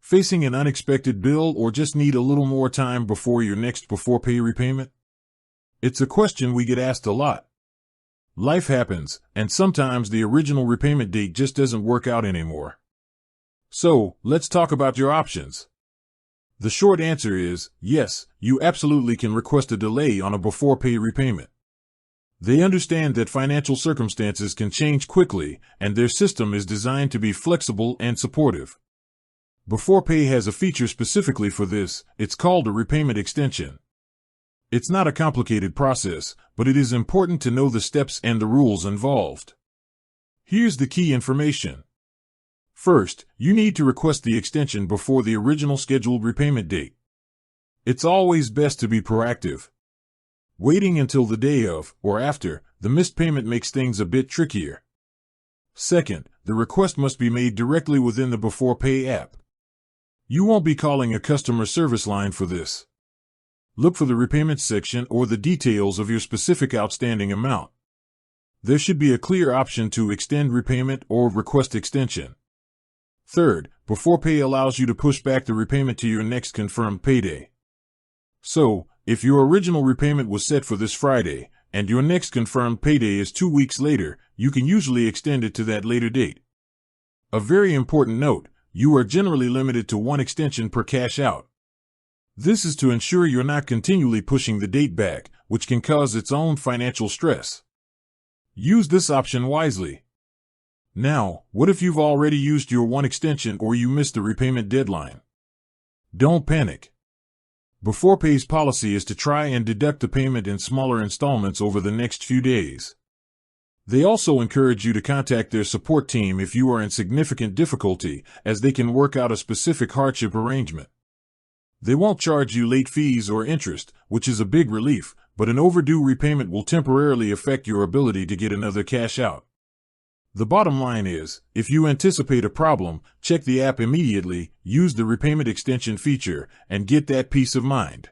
Facing an unexpected bill or just need a little more time before your next Beforepay repayment? It's a question we get asked a lot. Life happens, and sometimes the original repayment date just doesn't work out anymore. So, let's talk about your options. The short answer is, yes, you absolutely can request a delay on a Beforepay repayment. They understand that financial circumstances can change quickly, and their system is designed to be flexible and supportive. Beforepay has a feature specifically for this. It's called a repayment extension. It's not a complicated process, but it is important to know the steps and the rules involved. Here's the key information. First, you need to request the extension before the original scheduled repayment date. It's always best to be proactive. Waiting until the day of, or after, the missed payment makes things a bit trickier. Second, the request must be made directly within the Beforepay app. You won't be calling a customer service line for this. Look for the repayments section or the details of your specific outstanding amount. There should be a clear option to extend repayment or request extension. Third, Beforepay allows you to push back the repayment to your next confirmed payday. So, if your original repayment was set for this Friday, and your next confirmed payday is 2 weeks later, you can usually extend it to that later date. A very important note, you are generally limited to one extension per cash out. This is to ensure you're not continually pushing the date back, which can cause its own financial stress. Use this option wisely. Now, what if you've already used your one extension or you missed the repayment deadline? Don't panic. Beforepay's policy is to try and deduct the payment in smaller installments over the next few days. They also encourage you to contact their support team if you are in significant difficulty, as they can work out a specific hardship arrangement. They won't charge you late fees or interest, which is a big relief, but an overdue repayment will temporarily affect your ability to get another cash out. The bottom line is, if you anticipate a problem, check the app immediately, use the repayment extension feature, and get that peace of mind.